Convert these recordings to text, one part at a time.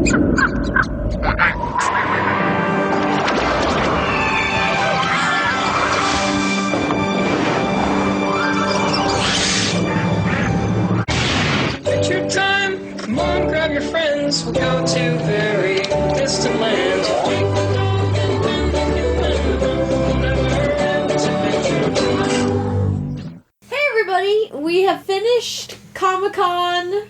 Adventure time! Come on, grab your friends. We'll go to very distant lands. Hey everybody, we have finished Comic-Con.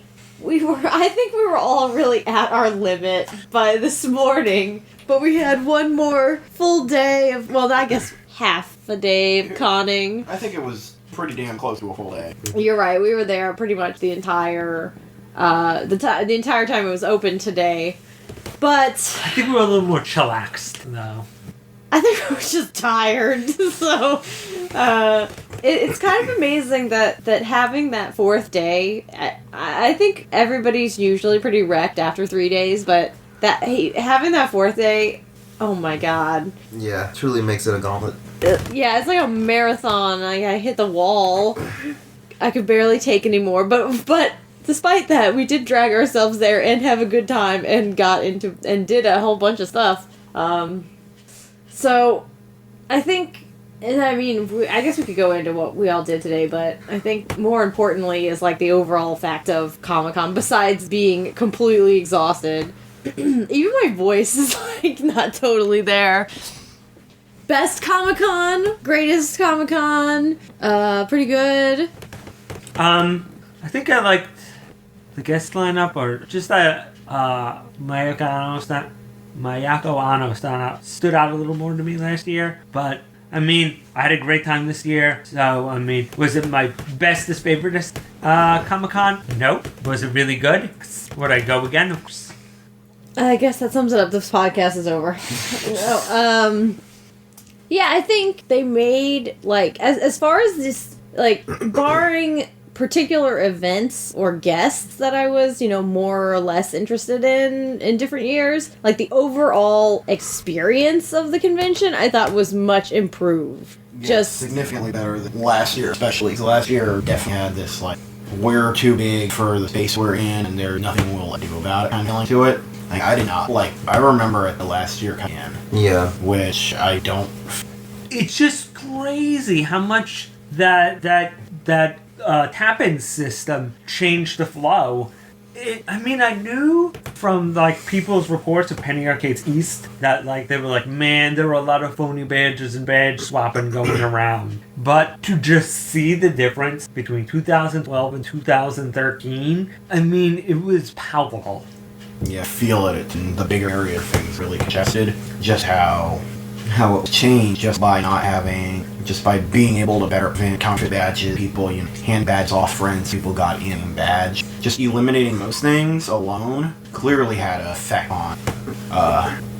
I think we were all really at our limit by this morning, but we had one more full day of, well, I guess half a day of conning. I think it was pretty damn close to a full day. You're right, we were there pretty much the entire the entire time it was open today. But I think we were a little more chillaxed, though. I think we were just tired, so it's kind of amazing that having that fourth day, I think everybody's usually pretty wrecked after 3 days, but having that fourth day, oh my god. Yeah, truly makes it a gauntlet. Yeah, it's like a marathon. I hit the wall. I could barely take anymore, but despite that, we did drag ourselves there and have a good time and did a whole bunch of stuff. So, I think, I guess we could go into what we all did today, but I think more importantly is like the overall fact of Comic-Con, besides being completely exhausted. Even my voice is like not totally there. Best Comic-Con, greatest Comic-Con, pretty good. I think I liked the guest lineup, or just that Mayako Ano stood out a little more to me last year. But, I had a great time this year. So, was it my bestest, favoriteest Comic-Con? Nope. Was it really good? Would I go again? I guess that sums it up. This podcast is over. Yeah, I think they made, like, as far as this, like, barring particular events or guests that I was, more or less interested in different years, like, the overall experience of the convention, I thought was much improved. Yeah, just significantly better than last year, especially. Because last year definitely had this, like, we're too big for the space we're in, and there's nothing we'll do about it kind of feeling to it. Like, I did not, I remember it the last year coming in. Yeah. Which I don't... It's just crazy how much that tap-in system changed the flow. I knew from, people's reports of Penny Arcades East that, they were like, man, there were a lot of phony badges and badge swapping going around. But to just see the difference between 2012 and 2013, it was palpable. Yeah, feel it in the bigger area of things really congested. Just how it changed just by being able to better counterfeit badges, people, hand badges off friends, people got in badge. Just eliminating those things alone clearly had an effect on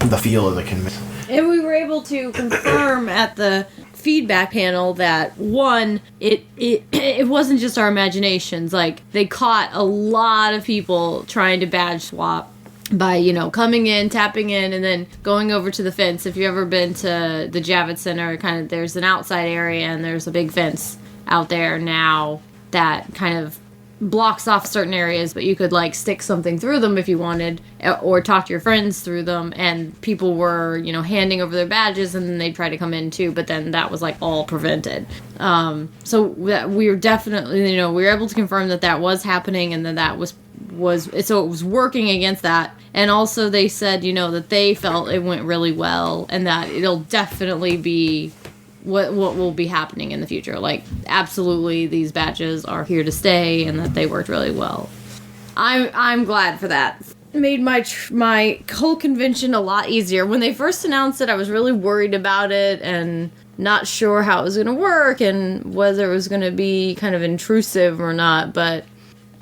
the feel of the convention. And we were able to confirm at the feedback panel that, one, it wasn't just our imaginations. Like, they caught a lot of people trying to badge swap by, coming in, tapping in, and then going over to the fence. If you've ever been to the Javits Center, there's an outside area and there's a big fence out there now that kind of blocks off certain areas, but you could stick something through them if you wanted, or talk to your friends through them, and people were handing over their badges, and then they'd try to come in too, but then that was all prevented. So we were definitely, we were able to confirm that was happening, and that was so it was working against that. And also they said that they felt it went really well, and that it'll definitely be what will be happening in the future. Absolutely, these badges are here to stay, and that they worked really well. I'm glad for that. It made my whole convention a lot easier. When they first announced it, I was really worried about it and not sure how it was going to work and whether it was going to be kind of intrusive or not, but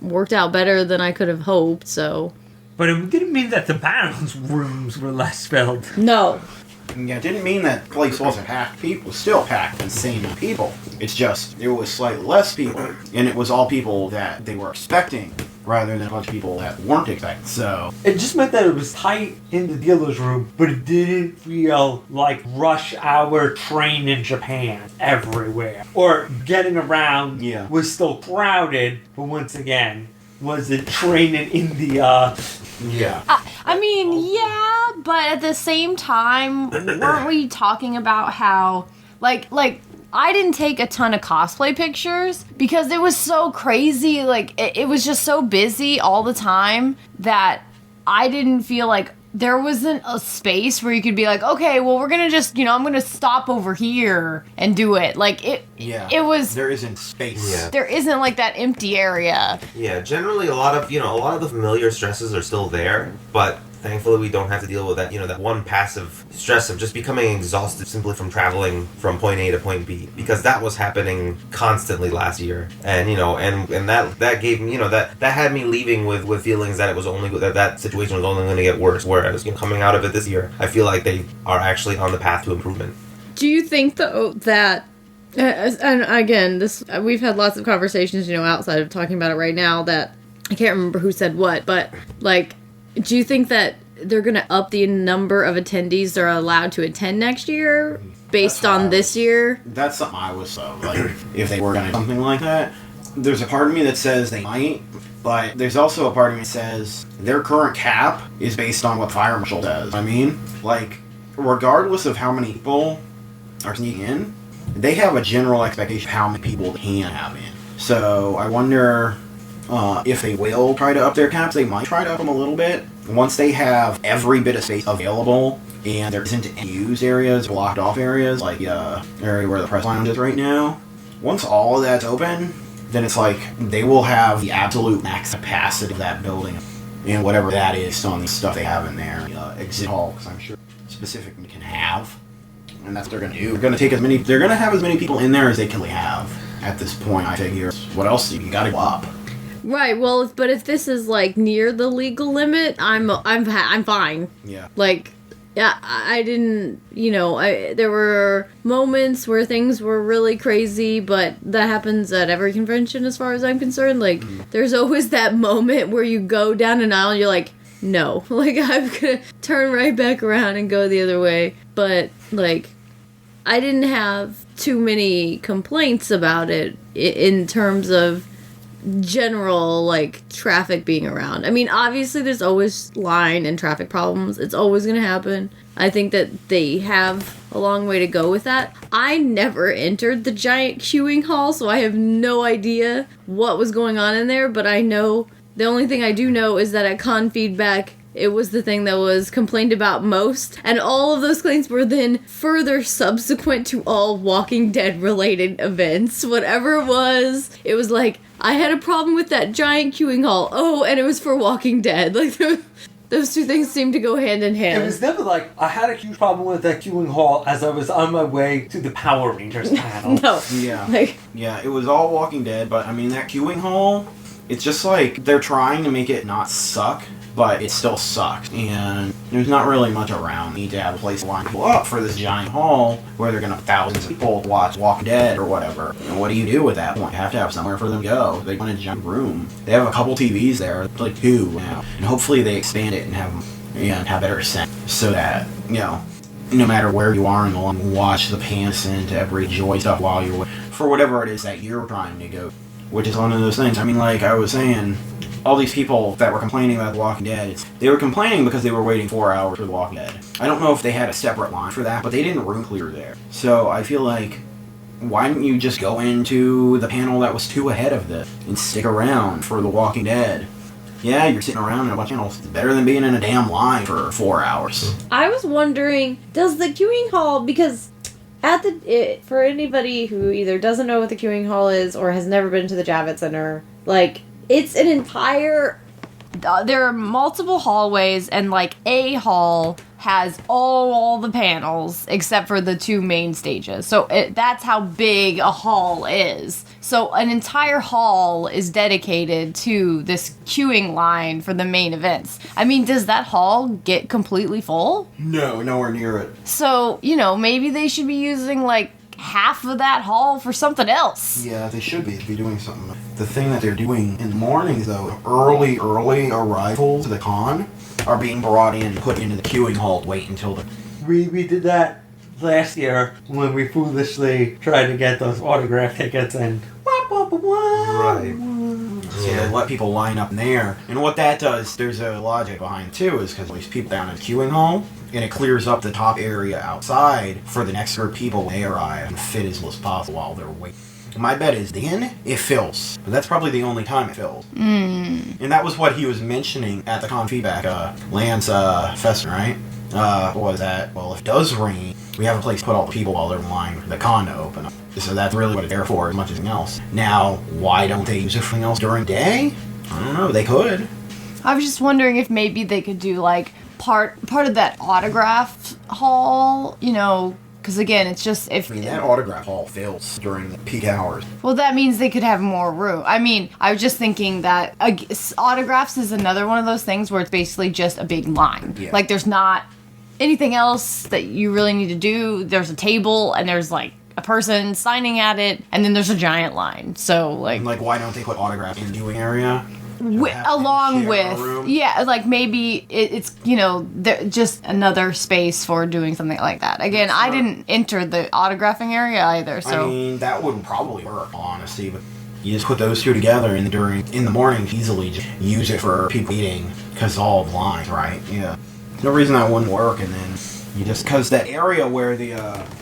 worked out better than I could have hoped. So, but it didn't mean that the battles rooms were less filled. No. Yeah, it didn't mean that place wasn't packed. People still packed the same people. It's just there was slightly less people, and it was all people that they were expecting rather than a bunch of people that weren't expecting. So it just meant that it was tight in the dealer's room, but it didn't feel like rush hour train in Japan everywhere. Or getting around was still crowded, but once again, was it train in India. Yeah. I mean, yeah, but at the same time, weren't we talking about how, like, I didn't take a ton of cosplay pictures because it was so crazy, like, it was just so busy all the time that I didn't feel like there wasn't a space where you could be like, okay, well, we're gonna just, I'm gonna stop over here and do it. Like, it was... There isn't space. Yeah. There isn't, like, that empty area. Yeah, generally a lot of the familiar stresses are still there, but thankfully we don't have to deal with that, that one passive stress of just becoming exhausted simply from traveling from point A to point B, because that was happening constantly last year. And, and that gave me, that had me leaving with feelings that it was only, that situation was only going to get worse, whereas, coming out of it this year, I feel like they are actually on the path to improvement. Do you think, though, that... and again, we've had lots of conversations, outside of talking about it right now, that I can't remember who said what, but, like, do you think that they're going to up the number of attendees they're allowed to attend next year based on this year? That's something I was like, if they were going to do something like that. There's a part of me that says they might, but there's also a part of me that says their current cap is based on what Fire Marshal does. I mean, like, regardless of how many people are sneaking in, they have a general expectation of how many people they can have in. So I wonder if they will try to up their caps. They might try to up them a little bit. Once they have every bit of space available and there isn't any used areas, blocked off areas, like the area where the press lounge is right now, once all of that's open, then it's like they will have the absolute max capacity of that building and whatever that is on the stuff they have in there. Exit hall, because I'm sure specifically can have. And that's what they're going to do. They're going to have as many people in there as they can have at this point, I figure. What else? You got to go up. Right, well, but if this is, like, near the legal limit, I'm fine. Yeah. Like, yeah, I didn't, there were moments where things were really crazy, but that happens at every convention as far as I'm concerned. Like, there's always that moment where you go down an aisle and you're like, no. Like, I'm gonna turn right back around and go the other way. But, like, I didn't have too many complaints about it in terms of general, like, traffic being around. I mean, obviously there's always line and traffic problems. It's always going to happen. I think that they have a long way to go with that. I never entered the giant queuing hall, so I have no idea what was going on in there, but I know, the only thing I do know is that at Con Feedback, it was the thing that was complained about most, and all of those claims were then further subsequent to all Walking Dead related events. Whatever it was like, I had a problem with that giant queuing hall. Oh, and it was for Walking Dead. Like, those two things seem to go hand in hand. It was never like, I had a huge problem with that queuing hall as I was on my way to the Power Rangers panel. No. Yeah. Yeah, it was all Walking Dead, but I mean, that queuing hall, it's just like, they're trying to make it not suck, but it still sucks, and there's not really much around. You need to have a place to line people up for this giant hall where they're going to have thousands of people watch Walking Dead or whatever. And what do you do with that point? You have to have somewhere for them to go. They want a giant room. They have a couple TVs there, like 2 now, and hopefully they expand it and have better sense so that, no matter where you are in the line, watch the pants into every joy stuff while you're for whatever it is that you're trying to go. Which is one of those things. I mean, like I was saying, all these people that were complaining about The Walking Dead, they were complaining because they were waiting 4 hours for The Walking Dead. I don't know if they had a separate line for that, but they didn't room clear there. So I feel like, why didn't you just go into the panel that was 2 ahead of this and stick around for The Walking Dead? Yeah, you're sitting around in a bunch of panels. It's better than being in a damn line for 4 hours. I was wondering, does the queuing hall, because for anybody who either doesn't know what the queuing hall is or has never been to the Javits Center, like, it's an entire... there are multiple hallways, and, like, a hall has all the panels except for the 2 main stages. So that's how big a hall is. So an entire hall is dedicated to this queuing line for the main events. I mean, does that hall get completely full? No, nowhere near it. So, maybe they should be using, like, half of that hall for something else. Yeah, they should be doing something. The thing that they're doing in the mornings, though, early arrivals to the con are being brought in and put into the queuing hall to wait until the... We did that last year when we foolishly tried to get those autograph tickets and... Right. So they let people line up in there. And what that does, there's a logic behind it too, is because these people down in the queuing hall, and it clears up the top area outside for the next group of people when they arrive and fit as little as possible while they're waiting. My bet is then it fills. But that's probably the only time it fills. And that was what he was mentioning at the con feedback. Lance Fester, right? What was that? Well, if it does rain, we have a place to put all the people while they're in line for the con to open up. So that's really what it's there for as much as anything else. Now, why don't they use it for anything else during the day? I don't know. They could. I was just wondering if maybe they could do like part of that autograph hall, you know, because again, it's just if... I mean, that autograph hall fills during the peak hours. Well, that means they could have more room. I mean, I was just thinking that autographs is another one of those things where it's basically just a big line. Yeah. Like, there's not anything else that you really need to do. There's a table, and there's, like, a person signing at it, and then there's a giant line. So, like... And, like, why don't they put autographs in the viewing area? Along with, yeah, like maybe it's, you know, just another space for doing something like that. Again, I didn't enter the autographing area either, so. I mean, that would probably work, honestly, but you just put those two together and in the morning, easily just use it for people eating, because all of lines, right? Yeah. No reason that wouldn't work, and then you just, because that area where the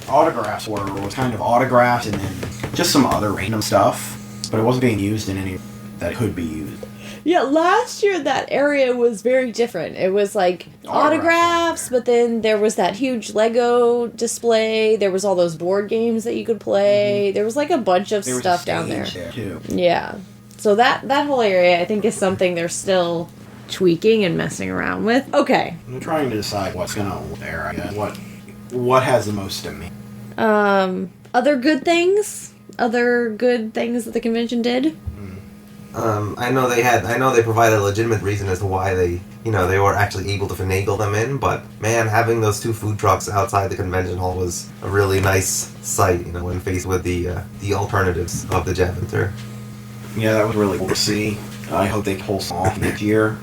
autographs were was kind of autographs and then just some other random stuff, but it wasn't being used in any that could be used. Yeah, last year that area was very different. It was like autographs, but then there was that huge Lego display. There was all those board games that you could play. There was like a bunch of stuff down there. Too. Yeah. So that whole area, I think, is something they're still tweaking and messing around with. Okay. I'm trying to decide what's going to there, I guess. What has the most to me? Other good things? Other good things that the convention did? I know they provided a legitimate reason as to why they were actually able to finagle them in, but man, having those two food trucks outside the convention hall was a really nice sight, you know, when faced with the alternatives of the Javenter. Yeah, that was really cool to see. I hope they pull some off next year.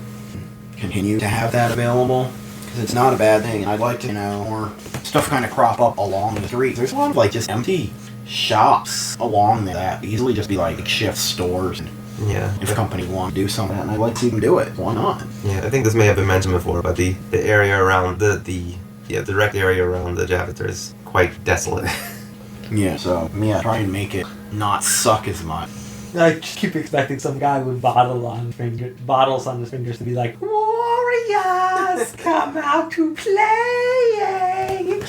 Continue to have that available, because it's not a bad thing. I'd like to, you know, more stuff kind of crop up along the streets. There's a lot of, like, just empty shops along there that easily just be, like, makeshift stores. And yeah. If a company want to do something, I'd like to see them do it. Why not? Yeah, I think this may have been mentioned before, but the area around the direct area around the Javenter is quite desolate. Yeah, so, yeah, try and make it not suck as much. I just keep expecting some guy with bottles on his fingers to be like, "Warriors, come out to play!"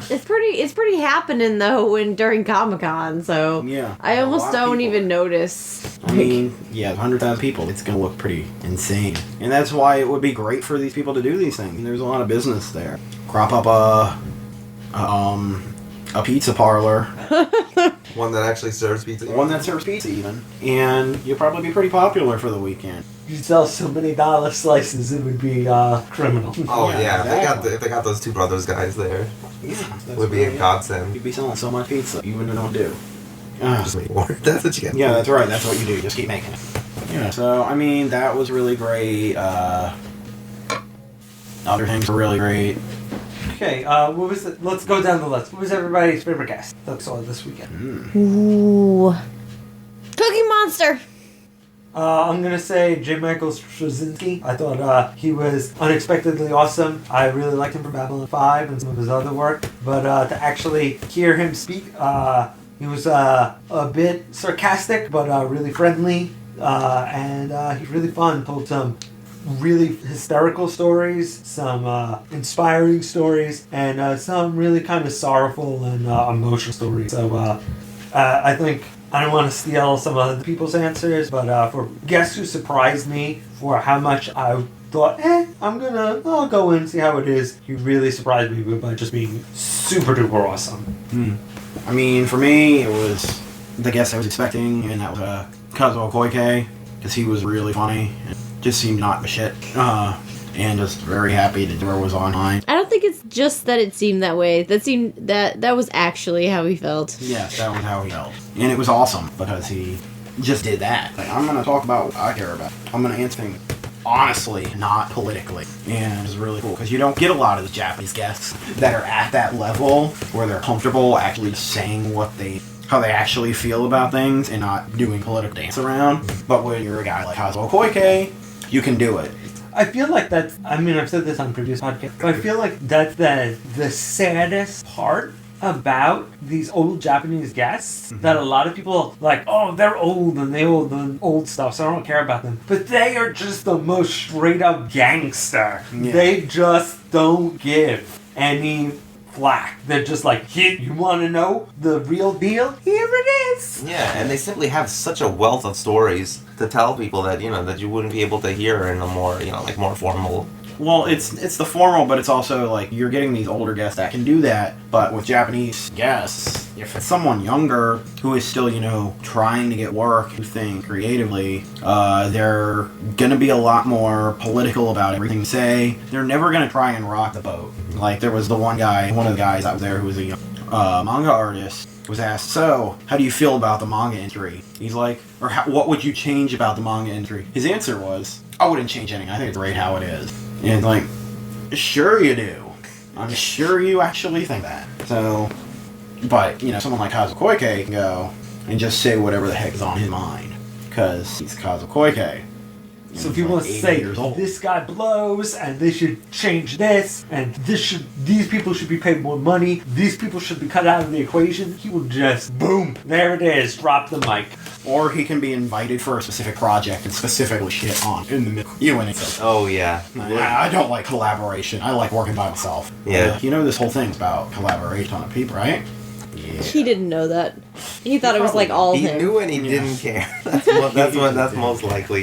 It's pretty happening though during Comic-Con, so yeah, I almost don't even notice. I mean, yeah, 100,000 people, it's gonna look pretty insane. And that's why it would be great for these people to do these things. There's a lot of business there. Crop up a pizza parlor. One that actually serves pizza. One that serves pizza even. And you'll probably be pretty popular for the weekend. You sell so many dollar slices, it would be criminal. Oh yeah, exactly. if they got those two brothers guys there, Yeah, it would be a godsend. You'd be selling so much pizza, you wouldn't know what to do. Just make more. That's what you get. Yeah, that's right. That's what you do. Just keep making it. Yeah. So I mean, that was really great. Other things were really great. Okay, what was it? Let's go down the list. What was everybody's favorite guest that saw this weekend? Ooh, Cookie Monster. I'm gonna say J. Michael Straczynski. I thought he was unexpectedly awesome. I really liked him from Babylon 5 and some of his other work. But to actually hear him speak, he was a bit sarcastic, but really friendly. And he's really fun. Told some really hysterical stories, some inspiring stories, and some really kind of sorrowful and emotional stories. So I think I don't want to steal some other people's answers, but for guess who surprised me for how much I thought, I'll go in and see how it is. He really surprised me by just being super duper awesome. I mean, for me, it was the guest I was expecting, and that was Kazuo Koike, because he was really funny. Just seemed not the shit. And just very happy the door was online. I don't think it's just that it seemed that way. That was actually how he felt. Yes, that was how he felt. And it was awesome because he just did that. Like, I'm going to talk about what I care about. I'm going to answer things honestly, not politically. And it's really cool because you don't get a lot of the Japanese guests that are at that level where they're comfortable actually saying what they how they actually feel about things and not doing political dance around. But when you're a guy like Kazuo Koike, you can do it. I feel like that's, I mean, I've said this on previous podcasts, but I feel like that's the saddest part about these old Japanese guests, that a lot of people like, oh, they're old and they old the old stuff, so I don't care about them. But they are just the most straight up gangster. Yeah. They just don't give any flack. They're just like, here, you want to know the real deal? Here it is. Yeah, and they simply have such a wealth of stories to tell people that, you know, that you wouldn't be able to hear in a more, you know, like more formal. Well, it's the formal, but it's also like you're getting these older guests that can do that. But with Japanese guests, if it's someone younger who is still, you know, trying to get work, who think creatively, they're gonna be a lot more political about everything they say. They're never gonna try and rock the boat. Like there was one of the guys out there who was a young manga artist, was asked, so how do you feel about the manga industry? He's like, or what would you change about the manga industry? His answer was, I wouldn't change anything. I think it's great how it is. And like, sure you do. I'm sure you actually think that. So, but, you know, someone like Kazuo Koike can go and just say whatever the heck is on his mind. Because he's Kazuo Koike. So if you want to say, this guy blows, and they should change this, and these people should be paid more money, these people should be cut out of the equation, he will just, boom, there it is, drop the mic. Or he can be invited for a specific project and specifically shit on in the middle. You and it's Oh, yeah. I don't like collaboration. I like working by myself. Yeah. You know this whole thing's about collaboration on people, right? Yeah. He didn't know that. He thought it was like all He him. knew and he didn't care. That's most likely.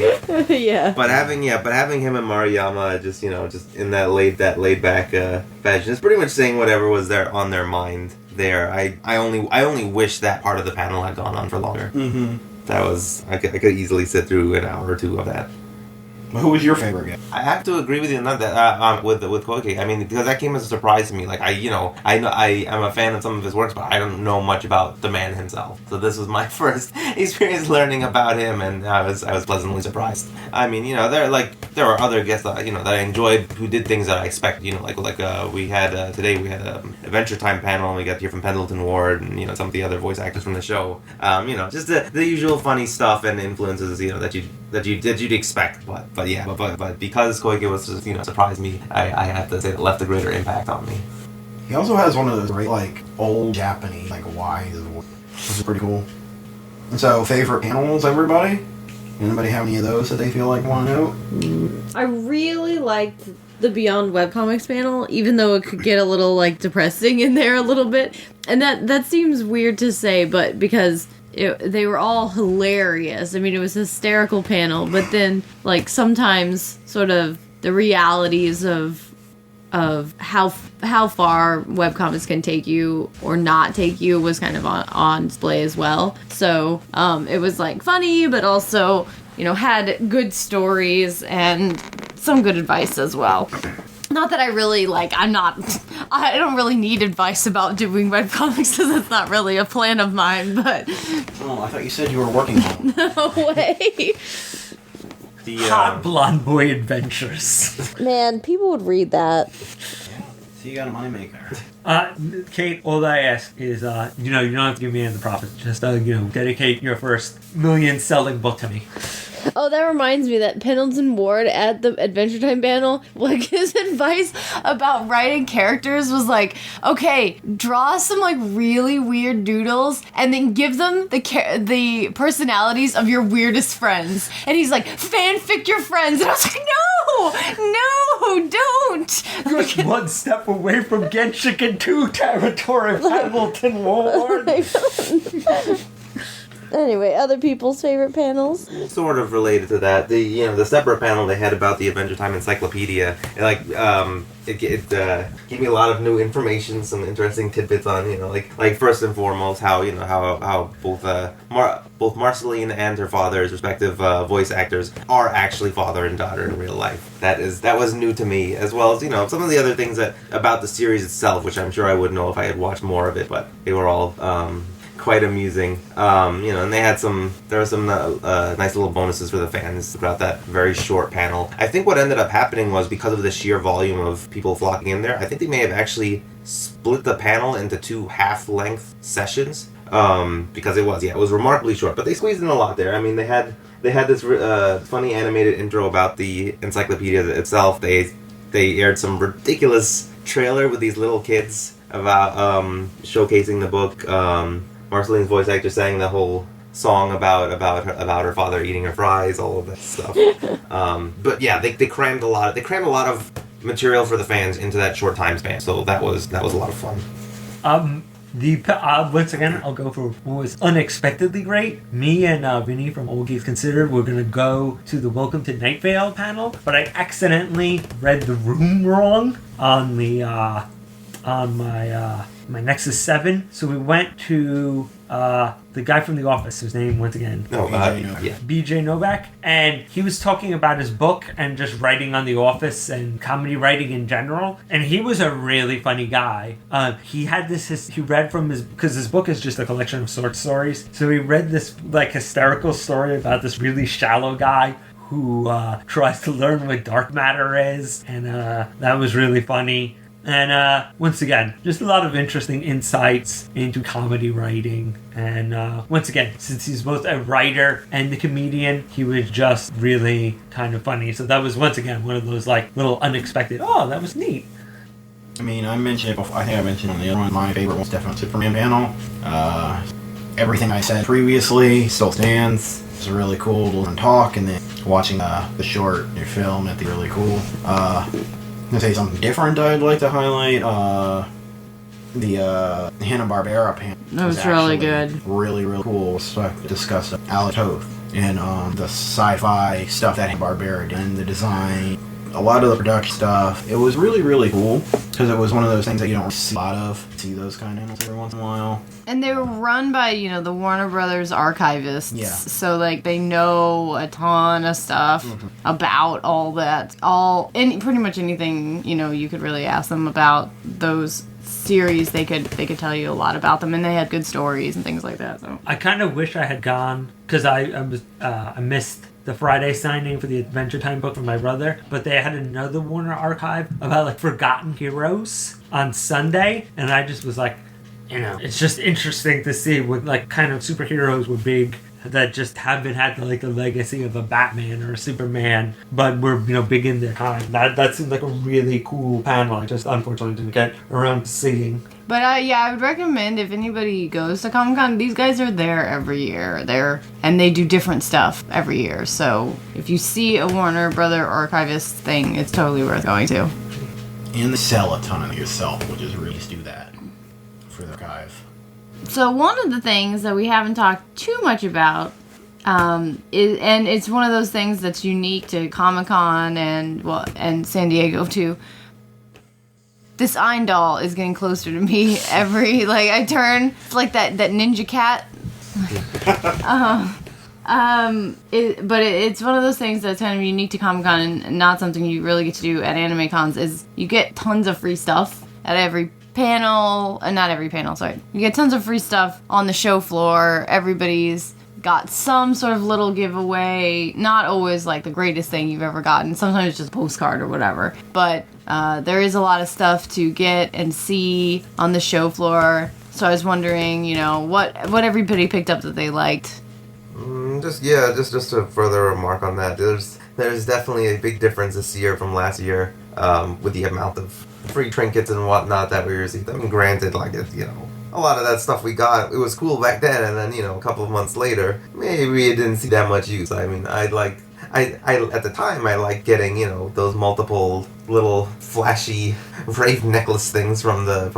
Yeah. But having him and Maruyama just, you know, just in that laid back fashion, just pretty much saying whatever was there on their mind there. I only wish that part of the panel had gone on for longer. Mm-hmm. I could easily sit through an hour or two of that. Who was your favorite guy? I have to agree with you on that. With Koike, I mean, because that came as a surprise to me. Like I am a fan of some of his works, but I don't know much about the man himself. So this was my first experience learning about him, and I was pleasantly surprised. I mean, you know, there were other guests that that I enjoyed who did things that I expected. You know, we had today we had a Adventure Time panel, and we got to hear from Pendleton Ward and you know some of the other voice actors from the show. You know, just the usual funny stuff and influences that you'd expect, but yeah, but because Koike was just, you know, surprised me, I have to say that left a greater impact on me. He also has one of those great, like, old Japanese, like, wise words, which is pretty cool. And so, favorite panels, everybody? Anybody have any of those that they feel like want to know? I really liked the Beyond Webcomics panel, even though it could get a little, like, depressing in there a little bit. And that seems weird to say, but because they were all hilarious. I mean, it was a hysterical panel, but then, like, sometimes sort of the realities of how far webcomics can take you or not take you was kind of on display as well. So it was, like, funny, but also, you know, had good stories and some good advice as well. Not that I really, like, I don't really need advice about doing webcomics because it's not really a plan of mine, but... Oh, I thought you said you were working on it. No way. The Hot Blonde Boy Adventures. Man, people would read that. So you got a moneymaker. Kate, all I ask is, you know, you don't have to give me any of the profits. Just, you know, dedicate your first million-selling book to me. Oh, that reminds me that Pendleton Ward at the Adventure Time panel, like, his advice about writing characters was like, okay, draw some, like, really weird doodles and then give them the personalities of your weirdest friends. And he's like, fanfic your friends. And I was like, no, don't. Just one step away from Genshiken 2 territory, Pendleton Ward. Anyway, other people's favorite panels. sort of related to that, the separate panel they had about the Adventure Time Encyclopedia, it gave me a lot of new information, some interesting tidbits on, like first and foremost how both Marceline and her father's respective voice actors are actually father and daughter in real life. That was new to me, as well as some of the other things about the series itself, which I'm sure I would know if I had watched more of it, but they were all quite amusing. And there were some nice little bonuses for the fans throughout that very short panel. I think what ended up happening was, because of the sheer volume of people flocking in there, I think they may have actually split the panel into 2 half-length sessions. because it was remarkably short, but they squeezed in a lot there. I mean, they had this funny animated intro about the encyclopedia itself. They aired some ridiculous trailer with these little kids about showcasing the book. Marceline's voice actor sang the whole song about her father eating her fries, all of that stuff. But yeah, they crammed a lot of material for the fans into that short time span. So that was a lot of fun. Once again, I'll go for what was unexpectedly great. Me and Vinny from Old Geeks Considered were gonna go to the Welcome to Night Vale panel, but I accidentally read the room wrong on the on my Nexus 7. So we went to the guy from The Office, whose name once again, BJ Novak, and he was talking about his book and just writing on The Office and comedy writing in general. And he was a really funny guy. He had he read from because his book is just a collection of short stories. So he read this like hysterical story about this really shallow guy who tries to learn what dark matter is, and that was really funny. And once again, just a lot of interesting insights into comedy writing. And once again, since he's both a writer and a comedian, he was just really kind of funny. So that was once again one of those like little unexpected, oh, that was neat. I mean, I mentioned it before. I think I mentioned on the other one. My favorite was definitely Superman panel. Everything I said previously still stands. It's really cool to listen talk, and then watching the short film at the really cool. I'm gonna say something different I'd like to highlight. The Hanna-Barbera panel. That was really good. Really, really cool. So I discussed Alex Toth and the sci-fi stuff that Hanna-Barbera did, and the design, a lot of the production stuff. It was really, really cool because it was one of those things that you don't see a lot of. See those kind of animals every once in a while. And they were run by, the Warner Brothers archivists. Yeah. So, they know a ton of stuff about all that. Pretty much anything, you could really ask them about those series. They could tell you a lot about them, and they had good stories and things like that. So I kind of wish I had gone, because I missed the Friday signing for the Adventure Time book from my brother, but they had another Warner archive about, forgotten heroes on Sunday, and I just was like, it's just interesting to see what kind of superheroes were big that just haven't had the legacy of a Batman or a Superman, but were big in their time. That seemed like a really cool panel. I just unfortunately didn't get around to seeing. But I would recommend if anybody goes to Comic-Con, these guys are there every year. And they do different stuff every year. So if you see a Warner Brother archivist thing, it's totally worth going to. And they sell a ton of yourself, which is really do that for the archive. So one of the things that we haven't talked too much about is, and it's one of those things that's unique to Comic-Con and San Diego too. This Ein doll is getting closer to me every I turn. It's like that ninja cat. But it's one of those things that's kind of unique to Comic-Con and not something you really get to do at anime cons. Is you get tons of free stuff at every panel, not every panel, sorry. You get tons of free stuff on the show floor. Everybody's got some sort of little giveaway. Not always the greatest thing you've ever gotten. Sometimes it's just a postcard or whatever. But there is a lot of stuff to get and see on the show floor. So I was wondering, what everybody picked up that they liked. Just to further remark on that, there's definitely a big difference this year from last year with the amount of free trinkets and whatnot that we received. I mean, granted, a lot of that stuff we got, it was cool back then, and then, a couple of months later, maybe it didn't see that much use. I mean, I at the time, I liked getting, those multiple little flashy Wraith necklace things from the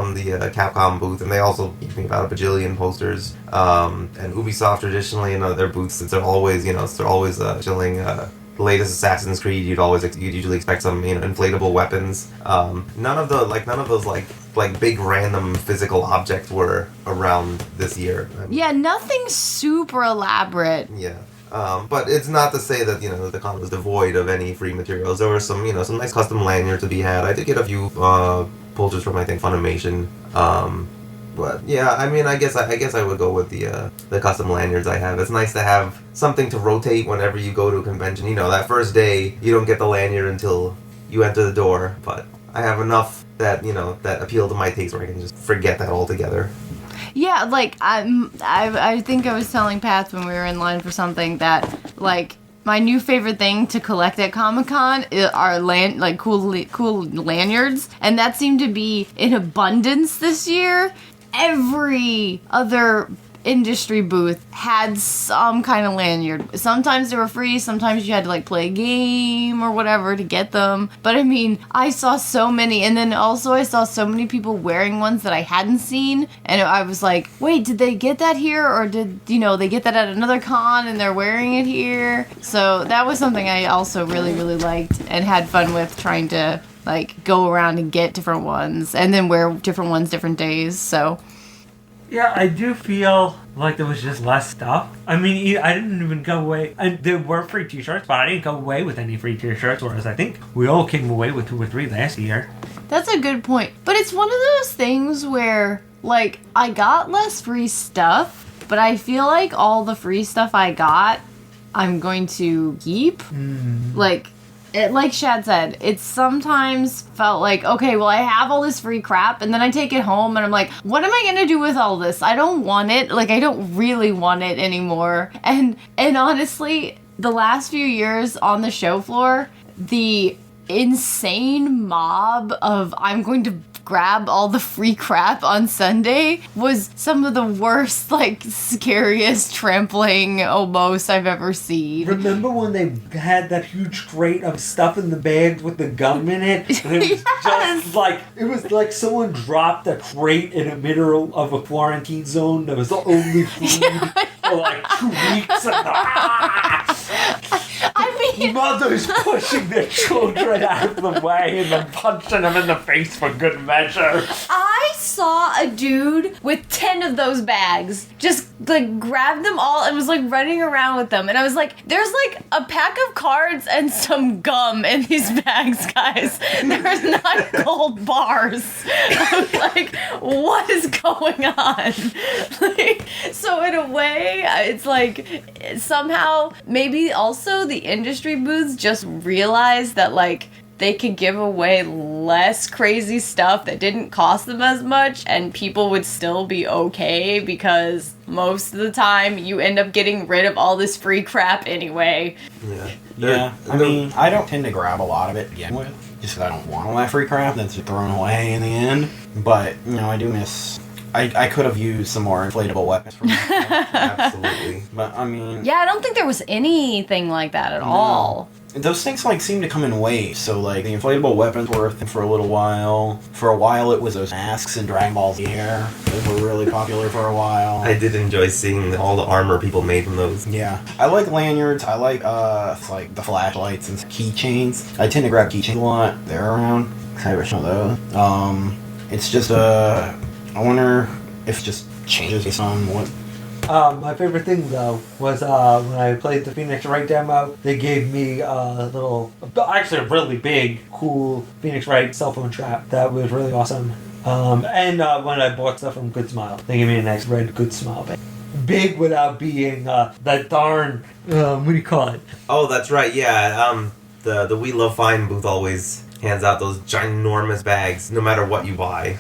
Capcom booth, and they also gave me about a bajillion posters. And Ubisoft traditionally, their booths, they're always showing the latest Assassin's Creed. You'd usually expect some inflatable weapons. None of those big random physical objects were around this year. Yeah, nothing super elaborate. Yeah. But it's not to say that the con was devoid of any free materials. There were some some nice custom lanyards to be had. I did get a few posters from I think Funimation. But yeah, I mean, I guess I would go with the custom lanyards I have. It's nice to have something to rotate whenever you go to a convention. That first day you don't get the lanyard until you enter the door. But I have enough that that appeal to my taste where I can just forget that altogether. Yeah, like I think I was telling Pat when we were in line for something that like my new favorite thing to collect at Comic-Con are cool lanyards, and that seemed to be in abundance this year. Every other industry booth had some kind of lanyard. Sometimes they were free, sometimes you had to like play a game or whatever to get them. But I mean, I saw so many, and then also I saw so many people wearing ones that I hadn't seen, and I was like, wait, did they get that here, or did they get that at another con and they're wearing it here? So that was something I also really, really liked and had fun with, trying to like go around and get different ones and then wear different ones different days. So Yeah, I do feel like there was just less stuff. I mean, I didn't even go away, and there were free t-shirts, but I didn't go away with any free t-shirts, whereas I think we all came away with 2 or 3 last year. that's a good point. But it's one of those things where, like, I got less free stuff, but I feel like all the free stuff I got, I'm going to keep. Like Shad said, it sometimes felt like, okay, well, I have all this free crap, and then I take it home, and I'm like, what am I gonna do with all this? I don't want it. Like, I don't really want it anymore. And honestly, the last few years on the show floor, the insane mob of I'm going to grab all the free crap on Sunday was some of the worst, like, scariest trampling almost I've ever seen. Remember when they had that huge crate of stuff in the bags with the gum in it? And it was just like, it was like someone dropped a crate in the middle of a quarantine zone that was the only food for like 2 weeks. I mean, Mothers pushing their children out of the way and then punching them in the face for good measure. I saw a dude with 10 of those bags just like grab them all and was like running around with them, and I was like, there's like a pack of cards and some gum in these bags, guys. There's not gold bars. I was like, what is going on? Like, so in a way, it's like somehow maybe also the industry booths just realized that like they could give away less crazy stuff that didn't cost them as much, and people would still be okay, because most of the time you end up getting rid of all this free crap anyway. Yeah. I mean, I don't tend to grab a lot of it to begin with, just because I don't want all that free crap that's thrown away in the end. But, I do miss... I could have used some more inflatable weapons for myself. Absolutely. But, I mean... Yeah, I don't think there was anything like that at all. Those things, like, seem to come in waves. So, like, the inflatable weapons were a thing for a little while. For a while, it was those masks and Dragon Ball Z hair. Those were really popular for a while. I did enjoy seeing all the armor people made from those. Yeah. I like lanyards. I like, the flashlights and keychains. I tend to grab keychains a lot. They're around. I wish some of those. It's just, I wonder if it just changes based on what... My favorite thing, though, was when I played the Phoenix Wright demo, they gave me a actually a really big, cool Phoenix Wright cell phone strap that was really awesome. And when I bought stuff from Good Smile, they gave me a nice red Good Smile bag. Big without being that darn, what do you call it? Oh, that's right, yeah. The We Love Fine booth always hands out those ginormous bags, no matter what you buy.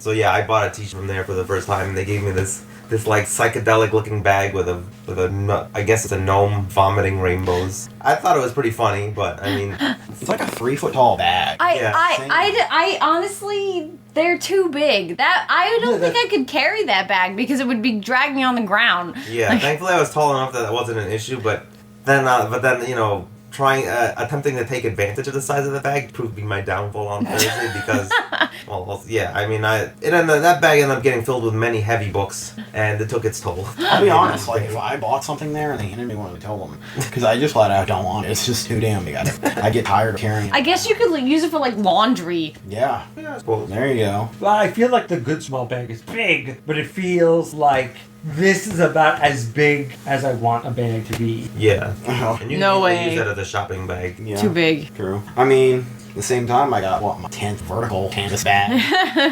So yeah, I bought a t-shirt from there for the first time, and they gave me this like psychedelic looking bag with a I guess it's a gnome vomiting rainbows. I thought it was pretty funny, but I mean, It's like a 3-foot tall bag. I honestly, they're too big. I don't think I could carry that bag because it would be dragging on the ground. yeah. Like, Thankfully, I was tall enough that wasn't an issue, but then attempting to take advantage of the size of the bag proved to be my downfall on Thursday because, that bag ended up getting filled with many heavy books, and it took its toll. I'll be honest, like, if I bought something there and they handed me one, I would tell them. Because I just flat out don't want it. It's just too damn big. I get tired of carrying it. I guess you could use it for like laundry. Yeah. Yeah, I suppose. There you go. Well, I feel like the Good Smile bag is big, but it feels like this is about as big as I want a bag to be. Yeah. Oh. And you No can way. use that as a shopping bag. Yeah. Too big. True. I mean, at the same time, I got, my 10th vertical canvas bag.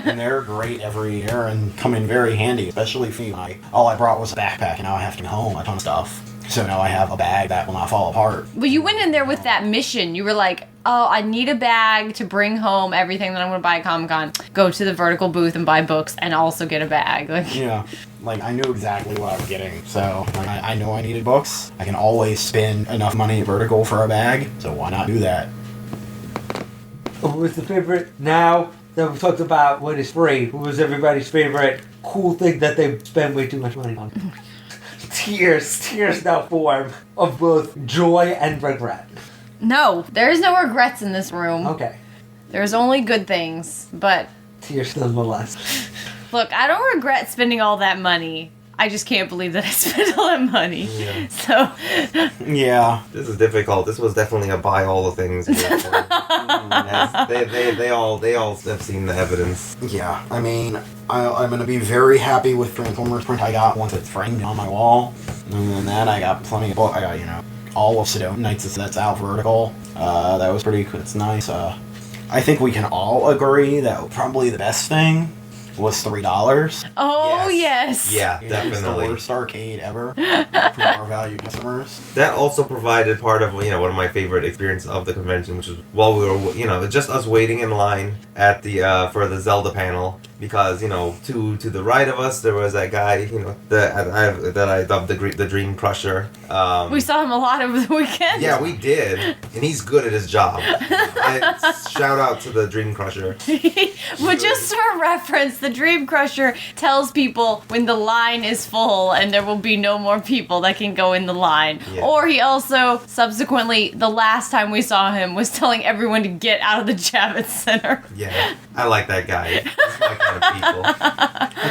And they're great every year and come in very handy, especially for you. All I brought was a backpack, and now I have to go home a ton of stuff. So now I have a bag that will not fall apart. But you went in there with that mission. You were like, oh, I need a bag to bring home everything that I'm going to buy at Comic-Con. Go to the vertical booth and buy books and also get a bag. Like, Yeah, like I knew exactly what I was getting. So like, I know I needed books. I can always spend enough money at Vertical for a bag. So why not do that? What was the favorite? Now that we've talked about what is free, what was everybody's favorite cool thing that they spend way too much money on? Tears now form of both joy and regret. no, there is no regrets in this room. Okay. There's only good things. But Tears nonetheless. look, I don't regret spending all that money. I just can't believe that I spent all that money. Yeah. So, Yeah. This is difficult. This was definitely a buy all the things. Yes, they all have seen the evidence. Yeah, I mean, I'm going to be very happy with Transformers print I got once it's framed on my wall. And then that, I got plenty of books. I got, all of Sedona Knights that's out Vertical. That was pretty cool. It's nice. I think we can all agree that probably the best thing was $3. oh, yes. Yeah, It's definitely. the worst arcade ever for our valued customers. That also provided part of one of my favorite experiences of the convention, which was while we were just us waiting in line at the for the Zelda panel, because to the right of us there was that guy that I dubbed the Dream Crusher. We saw him a lot over the weekend. Yeah, we did, and he's good at his job. Shout out to the Dream Crusher. Well, just for reference, the Dream Crusher tells people when the line is full and there will be no more people that can go in the line. Yeah. Or he also, subsequently, the last time we saw him, was telling everyone to get out of the Javits Center. Yeah, I like that guy. He's my kind of people.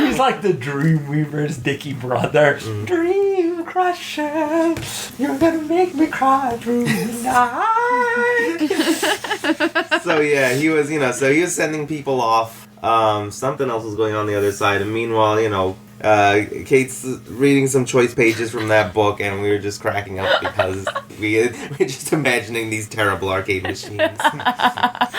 He's like the Dreamweaver's Dicky brother. Dream Crusher, you're gonna make me cry through the night. So yeah, he was sending people off. Something else was going on the other side, and meanwhile, Kate's reading some choice pages from that book, and we were just cracking up because we're just imagining these terrible arcade machines. That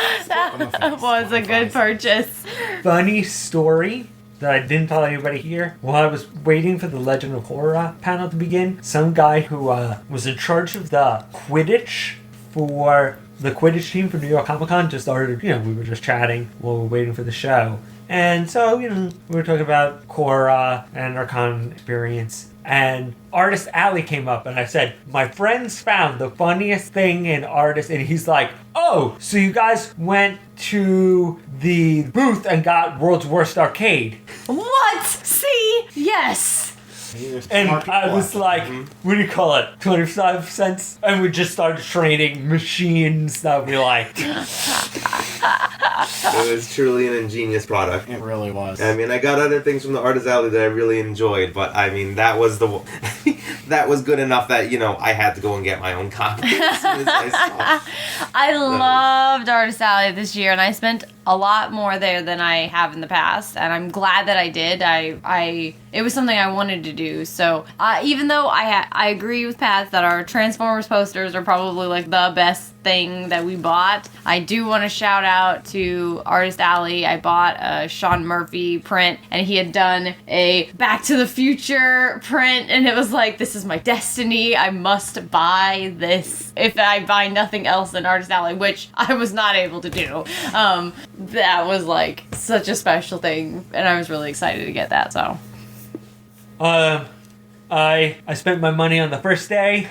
was a good purchase. Funny story that I didn't tell anybody here. While I was waiting for the Legend of Korra panel to begin, some guy who was in charge of the Quidditch for the Quidditch team for New York Comic Con just started, we were just chatting while we were waiting for the show. And so, we were talking about Korra and our con experience. And Artist Alley came up and I said, my friends found the funniest thing in Artist. And he's like, oh, so you guys went to the booth and got World's Worst Arcade. What? See? Yes. And I was like, what do you call it? 25 cents? And we just started trading machines that we liked. It was truly an ingenious product. It really was. I mean, I got other things from the Artist Alley that I really enjoyed, but I mean, that was that was good enough that I had to go and get my own copy as soon as I saw. I loved Artist Alley this year, and I spent a lot more there than I have in the past, and I'm glad that I did. It was something I wanted to do. So even though I agree with Pat that our Transformers posters are probably like the best thing that we bought, I do want to shout out to Artist Alley. I bought a Sean Murphy print, and he had done a Back to the Future print, and it was like, this is my destiny. I must buy this if I buy nothing else in Artist Alley, which I was not able to do. That was like such a special thing, and I was really excited to get that. So I spent my money on the first day,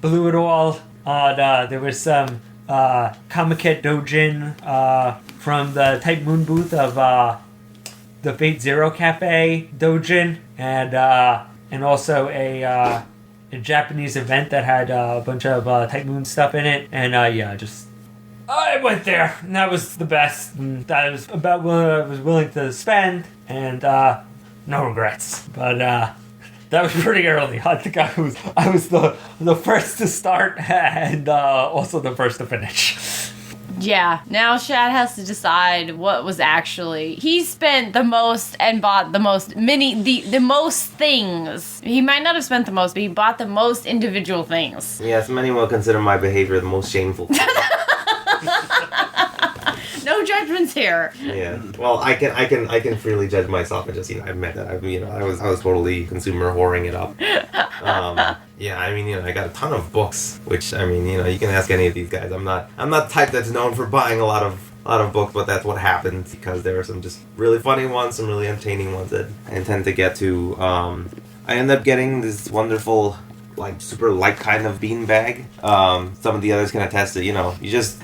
blew it all. There was some Comiket Dojin from the Type Moon booth of the Fate Zero Cafe Dojin, and also a Japanese event that had a bunch of Type Moon stuff in it. And I went there, and that was the best. And that was about what I was willing to spend, and no regrets. But that was pretty early. I think I was the first to start, and also the first to finish. yeah, now Shad has to decide what was actually. He spent the most and bought the most the most things. He might not have spent the most, but he bought the most individual things. Yes, many will consider my behavior the most shameful. No judgments here. Yeah. Well, I can freely judge myself. I just I admit that I was totally consumer whoring it up. Yeah, I mean, I got a ton of books, which, I mean, you can ask any of these guys. I'm not the type that's known for buying a lot of books, but that's what happens because there are some just really funny ones, some really entertaining ones that I intend to get to. I ended up getting this wonderful, like, super light kind of beanbag. Some of the others can attest to,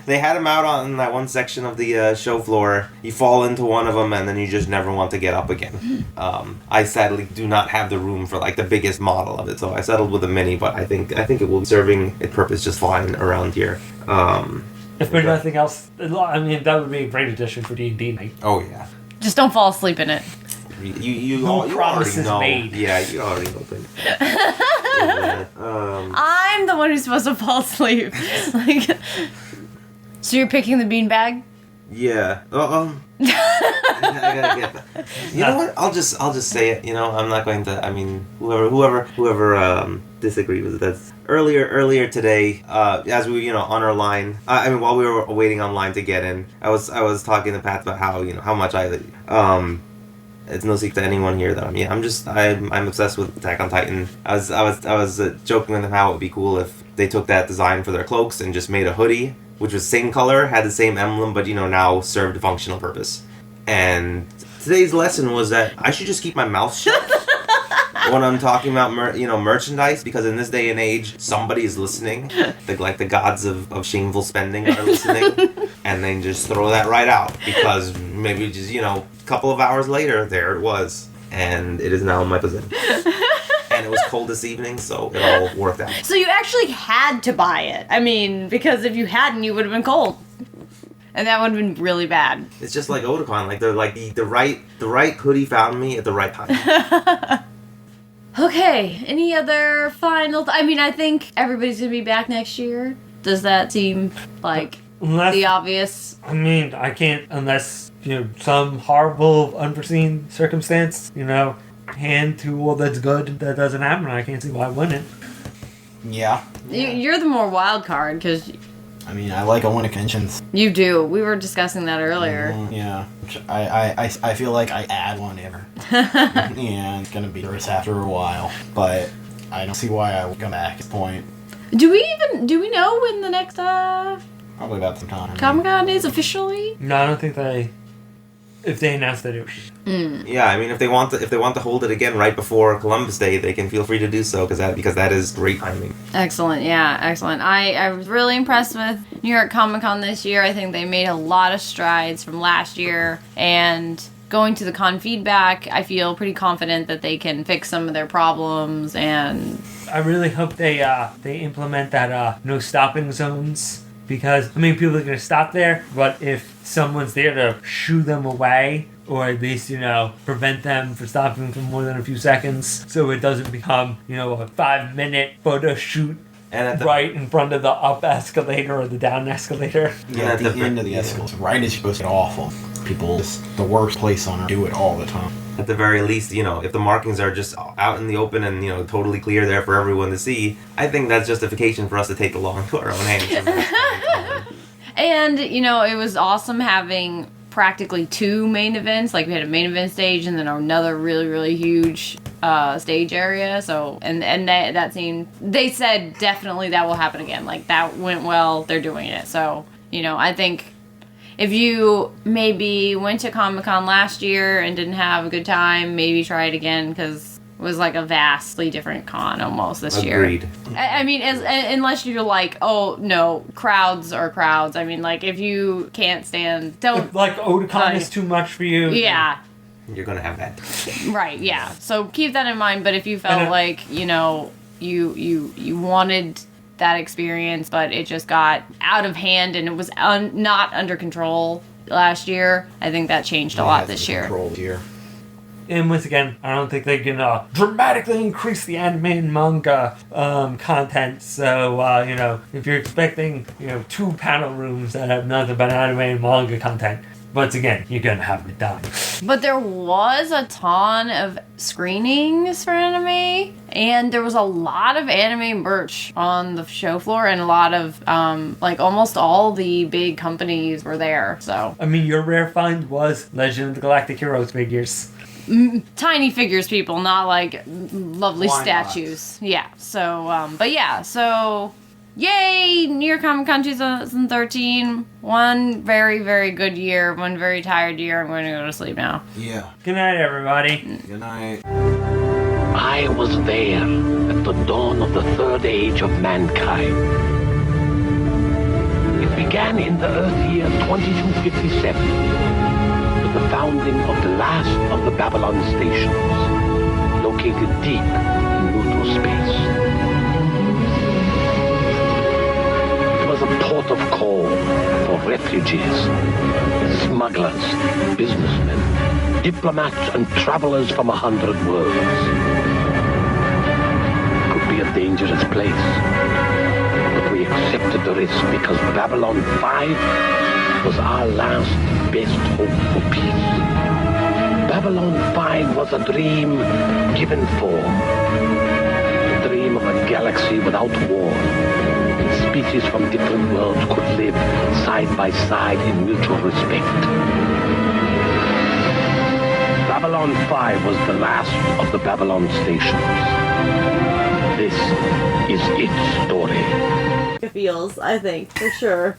they had them out on that one section of the show floor. You fall into one of them and then you just never want to get up again. I sadly do not have the room for, like, the biggest model of it, so I settled with a mini, but I think it will be serving its purpose just fine around here. If there's nothing else, I mean, that would be a great addition for D&D night. Oh, yeah. Just don't fall asleep in it. You promises already know. made. Yeah, you already know. I'm the one who's supposed to fall asleep. Like, so you're picking the beanbag? Yeah. I gotta get that. You know what? I'll just say it. I'm not going to. I mean, whoever disagrees with that. Earlier today, as we on our line. While we were waiting online to get in, I was talking to Pat about how much It's no secret to anyone here that I'm obsessed with Attack on Titan. I was joking with them how it would be cool if they took that design for their cloaks and just made a hoodie, which was same color, had the same emblem, but now served a functional purpose. And today's lesson was that I should just keep my mouth shut when I'm talking about merchandise, because in this day and age, somebody is listening. The gods of shameful spending are listening, and then just throw that right out because maybe just a couple of hours later, there it was, and it is now in my possession. And it was cold this evening, so it all worked out. So you actually had to buy it. I mean, because if you hadn't, you would have been cold. And that would have been really bad. It's just like Otakon, like they're like the right hoodie found me at the right time. Okay, any other final... I think everybody's going to be back next year. Does that seem like the obvious? I can't, unless, some horrible, unforeseen circumstance, hand to all that's good that doesn't happen. I can't see why I wouldn't. Yeah. You're the more wild card, because... I like a win of conventions. You do. We were discussing that earlier. Yeah. I feel like I add one ever. Yeah, it's gonna be worse after a while. But I don't see why I would come back at this point. Do we know when the next Probably about some time. Comic-Con is officially? No, I don't think if they announce that it was... Yeah, if they want to hold it again right before Columbus Day, they can feel free to do so because that is great timing. Excellent, yeah, excellent. I was really impressed with New York Comic Con this year. I think they made a lot of strides from last year, and going to the con feedback, I feel pretty confident that they can fix some of their problems. And I really hope they implement that no stopping zones. Because, people are going to stop there, but if someone's there to shoo them away, or at least, prevent them from stopping for more than a few seconds, so it doesn't become, a 5-minute photo shoot right in front of the up escalator or the down escalator. Yeah, at the end of the escalator, right as you're supposed to get awful. People, the worst place on earth, do it all the time. At the very least, if the markings are just out in the open and, totally clear there for everyone to see, I think that's justification for us to take the law into our own hands. And, it was awesome having practically 2 main events. Like, we had a main event stage and then another really, really huge stage area. So, and that seemed... They said definitely that will happen again. Like, that went well. They're doing it. So, I think... If you maybe went to Comic-Con last year and didn't have a good time, maybe try it again, because it was like a vastly different con almost this year. Agreed. Unless you're like, oh, no, crowds are crowds. If you can't stand... If, Otakon is too much for you. Yeah. You're going to have that. Right, yeah. So keep that in mind, but if you felt like, you wanted... that experience, but it just got out of hand and it was not under control last year. I think that changed a lot this year. And once again, I don't think they can dramatically increase the anime and manga content. So, if you're expecting, 2 panel rooms that have nothing but anime and manga content, once again, you're going to have to die. But there was a ton of screenings for anime, and there was a lot of anime merch on the show floor, and a lot of, almost all the big companies were there, so. Your rare find was Legend of the Galactic Heroes figures. tiny figures, people, not like lovely Why not? statues. Yeah. So, but yeah. So, yay! New York Comic Con 2013. One very, very good year. One very tired year. I'm going to go to sleep now. Yeah. Good night, everybody. Good night. I was there at the dawn of the third age of mankind. It began in the Earth year 2257 with the founding of the last of the Babylon stations, located deep in neutral space. It was a port of call for refugees, smugglers, businessmen, diplomats, and travelers from 100 worlds. Be a dangerous place, but we accepted the risk because Babylon 5 was our last best hope for peace. Babylon 5 was a dream given for, the dream of a galaxy without war, and species from different worlds could live side by side in mutual respect. Babylon 5 was the last of the Babylon stations. This is its story. It feels, I think, for sure.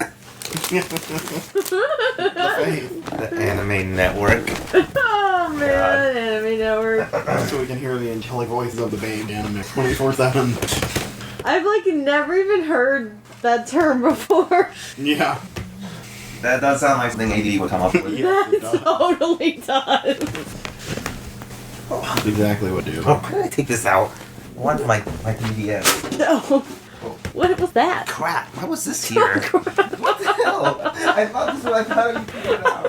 The Anime Network. Oh man, Anime Network. So we can hear the angelic voices of the babe anime 24/7. I've like never even heard that term before. Yeah. That does sound like something AD would come up with. Yes, it That does. totally does. That's exactly what do. Oh, how did I take this out? I want my PDS. No. What was that? Crap, why was this here? What the hell? I thought this was I thought you figured it out.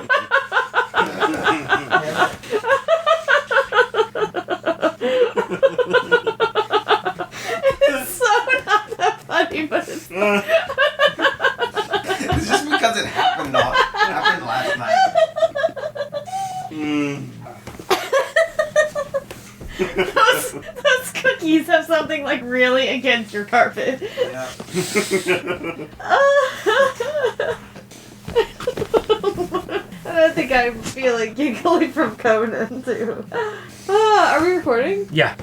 It's so not that funny, but it's It's just because it happened last night. those cookies have something like really against your carpet. Yeah. And I think I'm feeling giggly from Conan too. Are we recording? Yeah.